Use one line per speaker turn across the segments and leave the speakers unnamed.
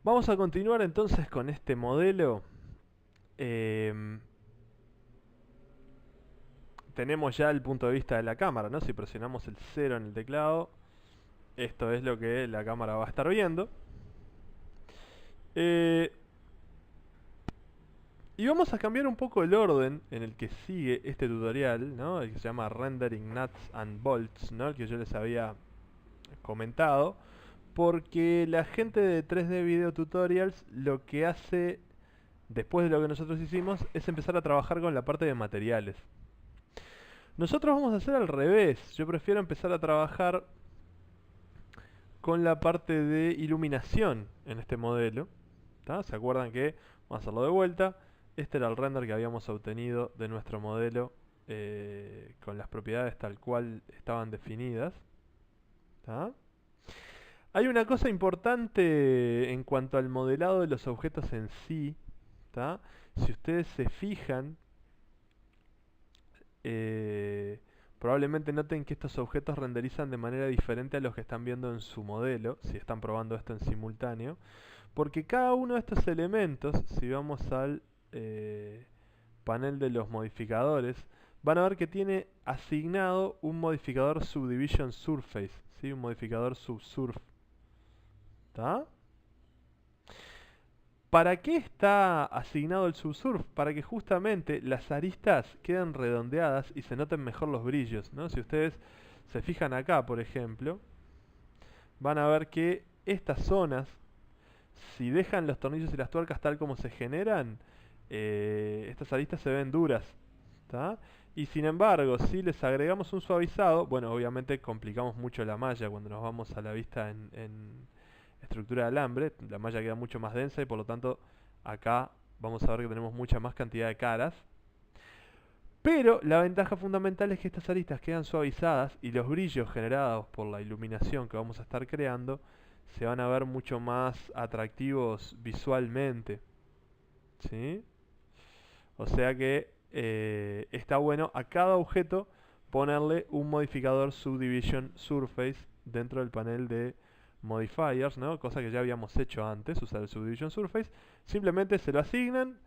Vamos a continuar entonces con este modelo. Em, Tenemos ya el punto de vista de la cámara, ¿no? Si presionamos el 0 en el teclado, esto es lo que la cámara va a estar viendo. Eh, y vamos a cambiar un poco el orden en el que sigue este tutorial, ¿no? El que se llama Rendering Nuts and Bolts, ¿no? El que yo les había comentado. Porque la gente de 3D Video Tutorials lo que hace después de lo que nosotros hicimos es empezar a trabajar con la parte de materiales. Nosotros vamos a hacer al revés. Yo prefiero empezar a trabajar con la parte de iluminación en este modelo. ¿Tá? ¿Se acuerdan que, vamos a hacerlo de vuelta, este era el render que habíamos obtenido de nuestro modelo con las propiedades tal cual estaban definidas? ¿Tá? Hay una cosa importante en cuanto al modelado de los objetos en sí. ¿Tá? Si ustedes se fijan, probablemente noten que estos objetos renderizan de manera diferente a los que están viendo en su modelo, si están probando esto en simultáneo, porque cada uno de estos elementos, si vamos al panel de los modificadores, van a ver que tiene asignado un modificador Subdivision Surface, ¿sí? Un modificador subsurf. ¿Está? ¿Para qué está asignado el subsurf? Para que justamente las aristas queden redondeadas y se noten mejor los brillos, ¿no? Si ustedes se fijan acá, por ejemplo, van a ver que estas zonas, si dejan los tornillos y las tuercas tal como se generan, estas aristas se ven duras, ¿tá? Y sin embargo, si les agregamos un suavizado, bueno, obviamente complicamos mucho la malla cuando nos vamos a la vista en estructura de alambre, la malla queda mucho más densa y por lo tanto acá vamos a ver que tenemos mucha más cantidad de caras. Pero la ventaja fundamental es que estas aristas quedan suavizadas y los brillos generados por la iluminación que vamos a estar creando se van a ver mucho más atractivos visualmente, ¿sí? O sea que está bueno a cada objeto ponerle un modificador Subdivision Surface dentro del panel de modifiers, ¿no? Cosa que ya habíamos hecho antes, usar el Subdivision Surface. Simplemente se lo asignan,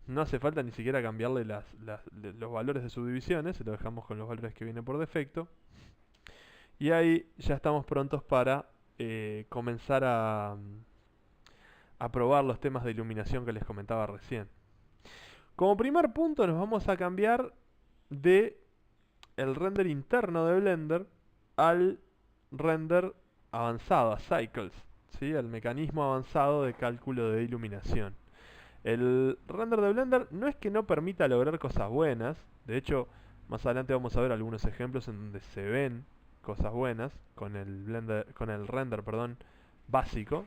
no hace falta ni siquiera cambiarle los valores de subdivisiones, se lo dejamos con los valores que vienen por defecto. Y ahí ya estamos prontos para comenzar a probar los temas de iluminación que les comentaba recién. Como primer punto nos vamos a cambiar de el render interno de Blender al render avanzado, a Cycles, ¿sí? Al mecanismo avanzado de cálculo de iluminación. El render de Blender no es que no permita lograr cosas buenas, de hecho más adelante vamos a ver algunos ejemplos en donde se ven cosas buenas con el render, perdón, básico.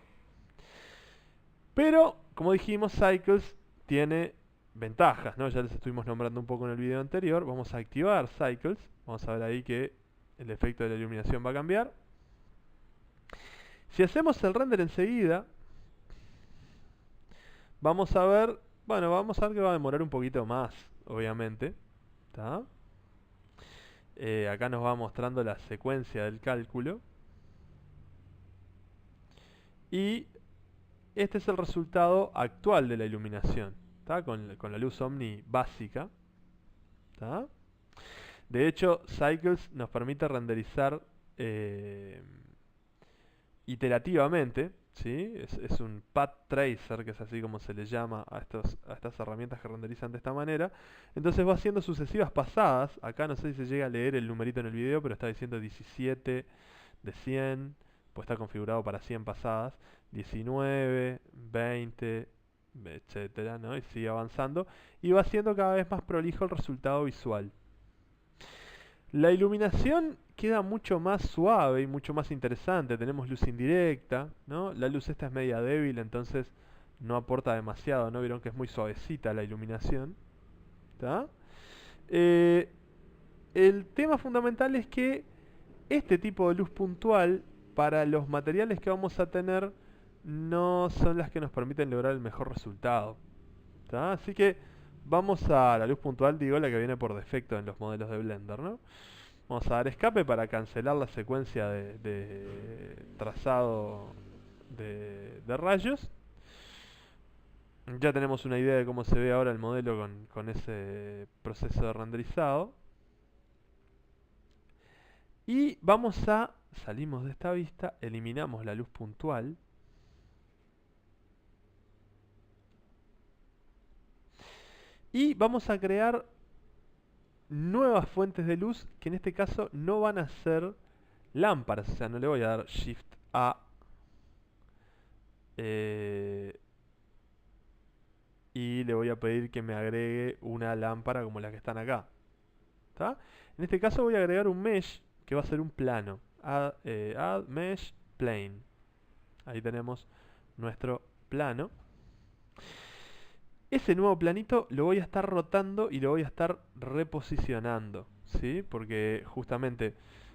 Pero como dijimos, Cycles tiene ventajas, ¿no? Ya les estuvimos nombrando un poco en el video anterior. Vamos a activar Cycles. Vamos a ver ahí que el efecto de la iluminación va a cambiar. Si hacemos el render enseguida, vamos a ver, bueno, vamos a ver que va a demorar un poquito más, obviamente. ¿Tá? Acá nos va mostrando la secuencia del cálculo. Y este es el resultado actual de la iluminación, ¿tá? Con la luz Omni básica. ¿Tá? De hecho, Cycles nos permite renderizar iterativamente, ¿sí? Es un path tracer, que es así como se le llama a estas herramientas que renderizan de esta manera. Entonces va haciendo sucesivas pasadas. Acá no sé si se llega a leer el numerito en el video, pero está diciendo 17 de 100, pues está configurado para 100 pasadas, 19, 20, etcétera, ¿no? Y sigue avanzando y va haciendo cada vez más prolijo el resultado visual. La iluminación queda mucho más suave y mucho más interesante. Tenemos luz indirecta, ¿no? La luz esta es media débil, entonces no aporta demasiado, ¿no? Vieron que es muy suavecita la iluminación. ¿Tá? El tema fundamental es que este tipo de luz puntual, para los materiales que vamos a tener, no son las que nos permiten lograr el mejor resultado. ¿Tá? Así que vamos a la luz puntual, digo, la que viene por defecto en los modelos de Blender, ¿no? Vamos a dar escape para cancelar la secuencia de trazado de rayos. Ya tenemos una idea de cómo se ve ahora el modelo con ese proceso de renderizado. Y salimos de esta vista, eliminamos la luz puntual. Y vamos a crear nuevas fuentes de luz que en este caso no van a ser lámparas. O sea, no le voy a dar Shift A y le voy a pedir que me agregue una lámpara como las que están acá. ¿Tá? En este caso voy a agregar un mesh que va a ser un plano. Add mesh plane. Ahí tenemos nuestro plano. Ese nuevo planito lo voy a estar rotando y lo voy a estar reposicionando, ¿sí? Porque justamente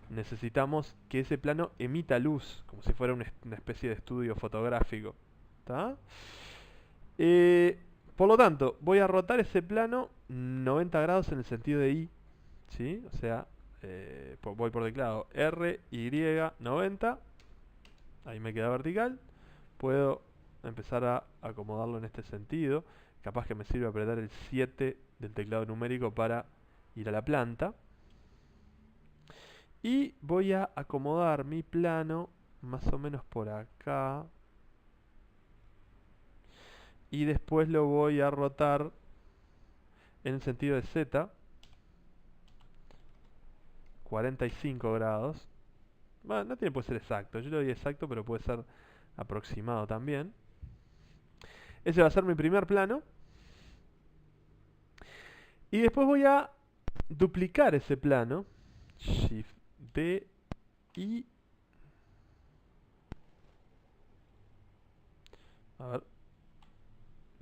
necesitamos que ese plano emita luz, como si fuera una especie de estudio fotográfico. ¿Tá? Por lo tanto, voy a rotar ese plano 90 grados en el sentido de Y, ¿sí? O sea, voy por teclado R, Y, 90. Ahí me queda vertical. Puedo empezar a acomodarlo en este sentido. Capaz que me sirve apretar el 7 del teclado numérico para ir a la planta. Y voy a acomodar mi plano más o menos por acá. Y después lo voy a rotar en el sentido de Z. 45 grados. Bueno, no tiene por qué ser exacto. Yo lo doy exacto, pero puede ser aproximado también. Ese va a ser mi primer plano. Y después voy a duplicar ese plano. Shift D y... A ver.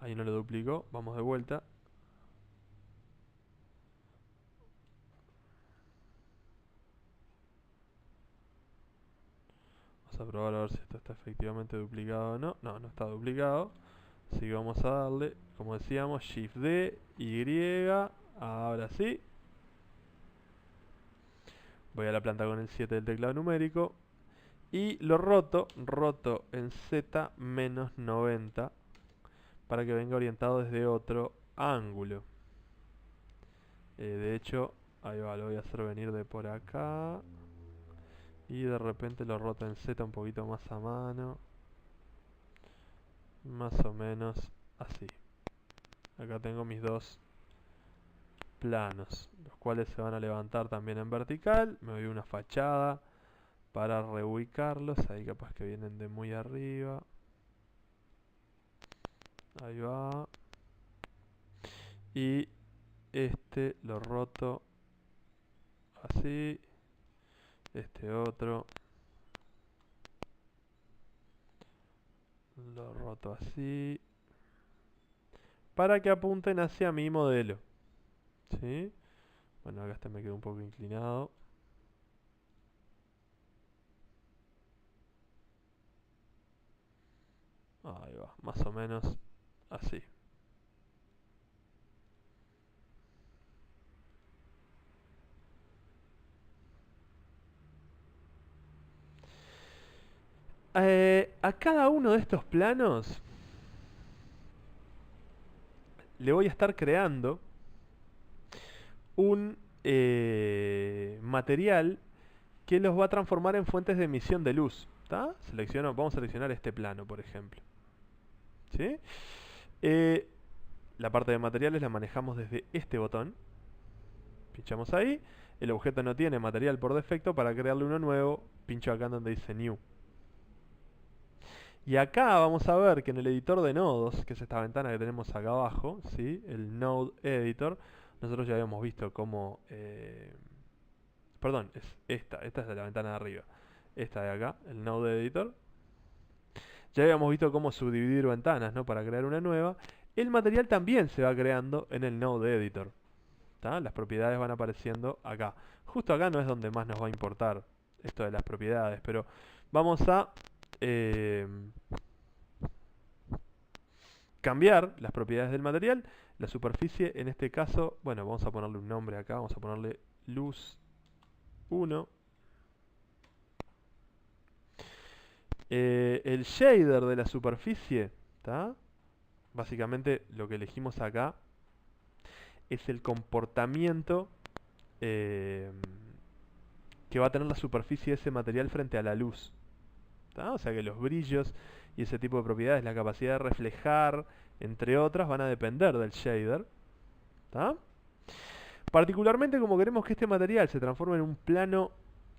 Ahí no lo duplico. Vamos de vuelta. Vamos a probar a ver si esto está efectivamente duplicado o no. No, no está duplicado. Así que vamos a darle, como decíamos, Shift D, Y. Ahora sí. Voy a la planta con el 7 del teclado numérico. Y lo roto en Z menos 90 para que venga orientado desde otro ángulo. De hecho, ahí va, lo voy a hacer venir de por acá. Y de repente lo roto en Z un poquito más a mano. Más o menos así. Acá tengo mis dos planos, los cuales se van a levantar también en vertical. Me doy una fachada para reubicarlos. Ahí capaz que vienen de muy arriba. Ahí va. Y este lo roto así. Este otro lo roto así. Para que apunten hacia mi modelo. ¿Sí? Bueno, acá este me quedó un poco inclinado. Ahí va, más o menos así. A cada uno de estos planos le voy a estar creando un material que los va a transformar en fuentes de emisión de luz. Vamos a seleccionar este plano, por ejemplo. ¿Sí? La parte de materiales la manejamos desde este botón. Pinchamos ahí. El objeto no tiene material por defecto. Para crearle uno nuevo, pincho acá donde dice New. Y acá vamos a ver que en el editor de nodos, que es esta ventana que tenemos acá abajo, ¿sí? El Node Editor, nosotros ya habíamos visto cómo... perdón, es esta es de la ventana de arriba. Esta de acá, el Node Editor. Ya habíamos visto cómo subdividir ventanas, ¿no? Para crear una nueva. El material también se va creando en el Node Editor. ¿Tá? Las propiedades van apareciendo acá. Justo acá no es donde más nos va a importar esto de las propiedades, pero vamos a cambiar las propiedades del material. La superficie, en este caso, bueno, vamos a ponerle un nombre acá, vamos a ponerle luz 1. El shader de la superficie, ¿tá? Básicamente lo que elegimos acá es el comportamiento eh, que va a tener la superficie de ese material frente a la luz. ¿Tá? O sea que los brillos y ese tipo de propiedades, la capacidad de reflejar, entre otras, van a depender del shader. ¿Tá? Particularmente, como queremos que este material se transforme en un plano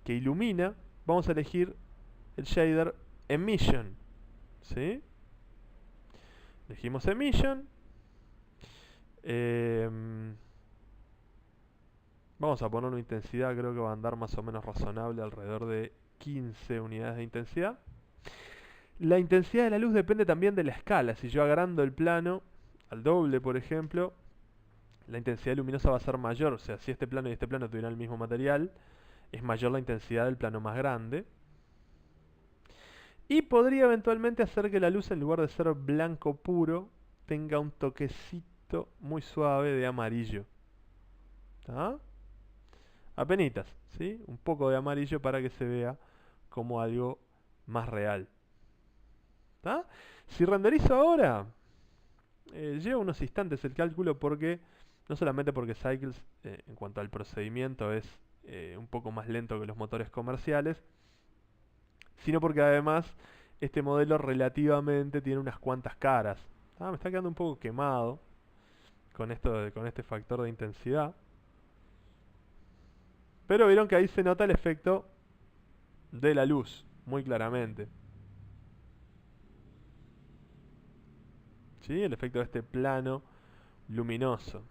que ilumina, vamos a elegir el shader Emission. ¿Sí? Elegimos Emission. Vamos a poner una intensidad, creo que va a andar más o menos razonable, alrededor de 15 unidades de intensidad. La intensidad de la luz depende también de la escala. Si yo agrando el plano al doble, por ejemplo, la intensidad luminosa va a ser mayor. O sea, si este plano y este plano tuvieran el mismo material, es mayor la intensidad del plano más grande. Y podría eventualmente hacer que la luz, en lugar de ser blanco puro, tenga un toquecito muy suave de amarillo. ¿Tá? Apenitas, ¿sí? Un poco de amarillo para que se vea como algo más real. ¿Tá? Si renderizo ahora, lleva unos instantes el cálculo porque, no solamente porque Cycles en cuanto al procedimiento es un poco más lento que los motores comerciales, sino porque además este modelo relativamente tiene unas cuantas caras. Me está quedando un poco quemado con con este factor de intensidad. Pero vieron que ahí se nota el efecto de la luz, muy claramente. ¿Sí? El efecto de este plano luminoso.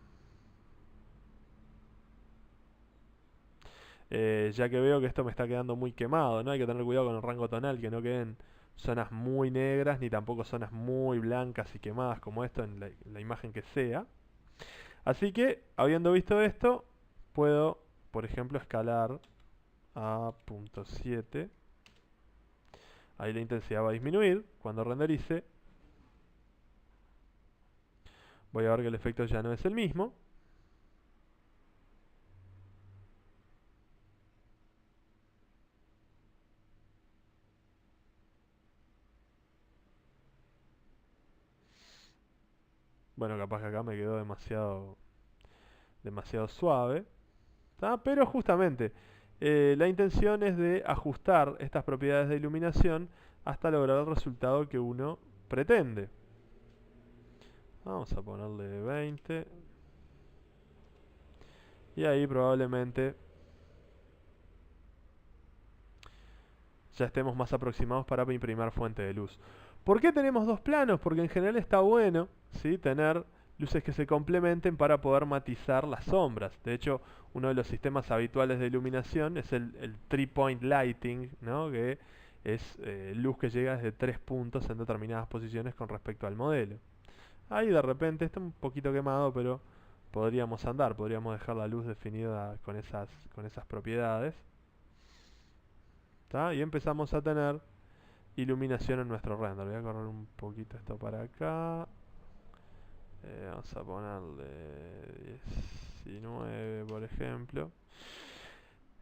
Ya que veo que esto me está quedando muy quemado, ¿no? Hay que tener cuidado con el rango tonal, que no queden zonas muy negras, ni tampoco zonas muy blancas y quemadas como esto en la imagen que sea. Así que, habiendo visto esto, puedo, por ejemplo, escalar a .7. Ahí la intensidad va a disminuir cuando renderice. Voy a ver que el efecto ya no es el mismo. Bueno, capaz que acá me quedó demasiado suave. ¿Tá? Pero justamente, la intención es de ajustar estas propiedades de iluminación hasta lograr el resultado que uno pretende. Vamos a ponerle 20. Y ahí probablemente ya estemos más aproximados para mi primera fuente de luz. ¿Por qué tenemos dos planos? Porque en general está bueno, ¿sí?, tener luces que se complementen para poder matizar las sombras. De hecho, uno de los sistemas habituales de iluminación es el three-point lighting, ¿no?, que es luz que llega desde 3 puntos en determinadas posiciones con respecto al modelo. Ahí de repente está un poquito quemado, pero podríamos andar, podríamos dejar la luz definida con esas propiedades. ¿Tá? Y empezamos a tener iluminación en nuestro render. Voy a correr un poquito esto para acá. Vamos a ponerle 19, por ejemplo.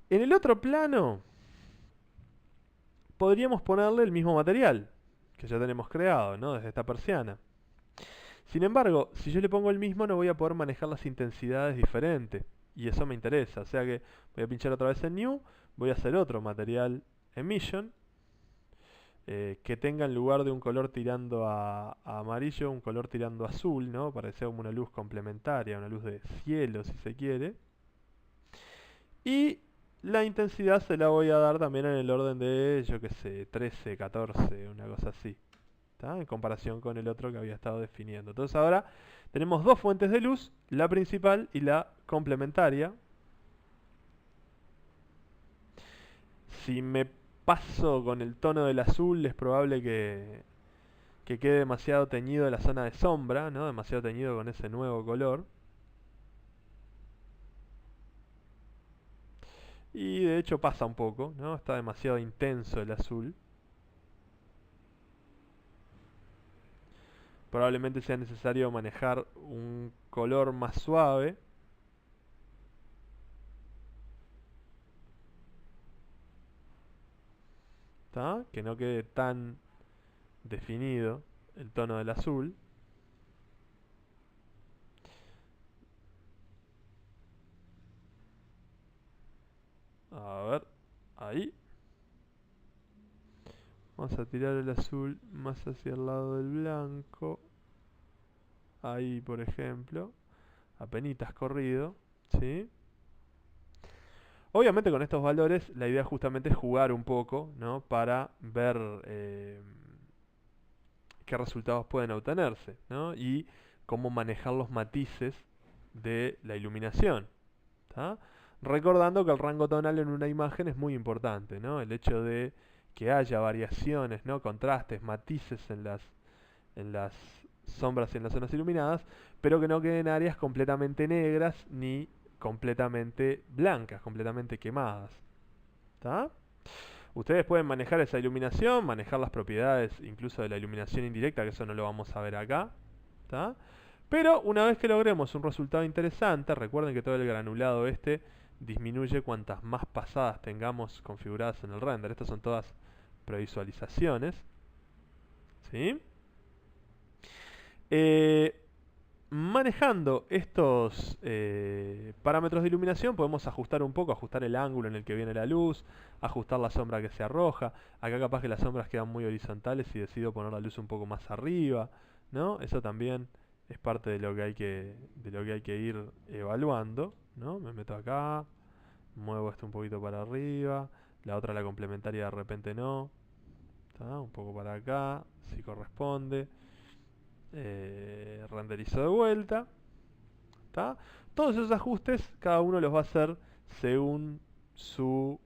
En el otro plano podríamos ponerle el mismo material que ya tenemos creado, ¿no?, desde esta persiana. Sin embargo, si yo le pongo el mismo, no voy a poder manejar las intensidades diferentes. Y eso me interesa. O sea que voy a pinchar otra vez en New. Voy a hacer otro material Emission. Que tenga, en lugar de un color tirando a amarillo, un color tirando a azul, ¿no? Para que sea como una luz complementaria, una luz de cielo, si se quiere. Y la intensidad se la voy a dar también en el orden de, yo qué sé, 13, 14, una cosa así. ¿Tá? En comparación con el otro que había estado definiendo. Entonces ahora tenemos dos fuentes de luz, la principal y la complementaria. Si me paso con el tono del azul, es probable que quede demasiado teñido la zona de sombra, ¿no? Demasiado teñido con ese nuevo color. Y de hecho pasa un poco, ¿no? Está demasiado intenso el azul. Probablemente sea necesario manejar un color más suave. ¿Tá? Que no quede tan definido el tono del azul. A ver, ahí. Vamos a tirar el azul más hacia el lado del blanco. Ahí, por ejemplo. Apenitas corrido, ¿sí? Obviamente con estos valores la idea justamente es jugar un poco, ¿no? Para ver qué resultados pueden obtenerse, ¿no? Y cómo manejar los matices de la iluminación, ¿tá? Recordando que el rango tonal en una imagen es muy importante, ¿no? El hecho de que haya variaciones, ¿no? Contrastes, matices en las sombras y en las zonas iluminadas, pero que no queden áreas completamente negras ni completamente blancas, completamente quemadas. ¿Tá? Ustedes pueden manejar esa iluminación, manejar las propiedades incluso de la iluminación indirecta, que eso no lo vamos a ver acá. ¿Tá? Pero una vez que logremos un resultado interesante, recuerden que todo el granulado este disminuye cuantas más pasadas tengamos configuradas en el render. Estas son todas previsualizaciones. ¿Sí? Manejando estos parámetros de iluminación podemos ajustar un poco, ajustar el ángulo en el que viene la luz, ajustar la sombra que se arroja. Acá capaz que las sombras quedan muy horizontales y decido poner la luz un poco más arriba, ¿no? Eso también es parte de lo que hay que ir evaluando, ¿no? Me meto acá, muevo esto un poquito para arriba, la otra, la complementaria, de repente no, ¿tá? Un poco para acá, si corresponde. Renderizo de vuelta, ¿tá? Todos esos ajustes cada uno los va a hacer según su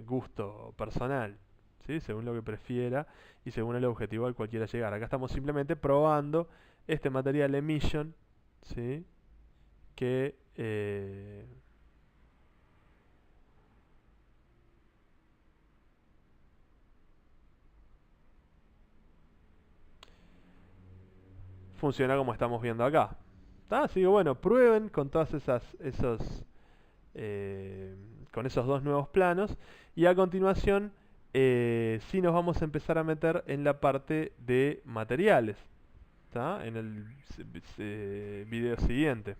gusto personal, ¿sí? Según lo que prefiera y según el objetivo al cual quiera llegar. Acá estamos simplemente probando este material emission, ¿sí? Que funciona como estamos viendo acá. ¿Tá? Así que bueno, prueben con todas con esos dos nuevos planos, y a continuación sí nos vamos a empezar a meter en la parte de materiales, ¿tá? En el video siguiente.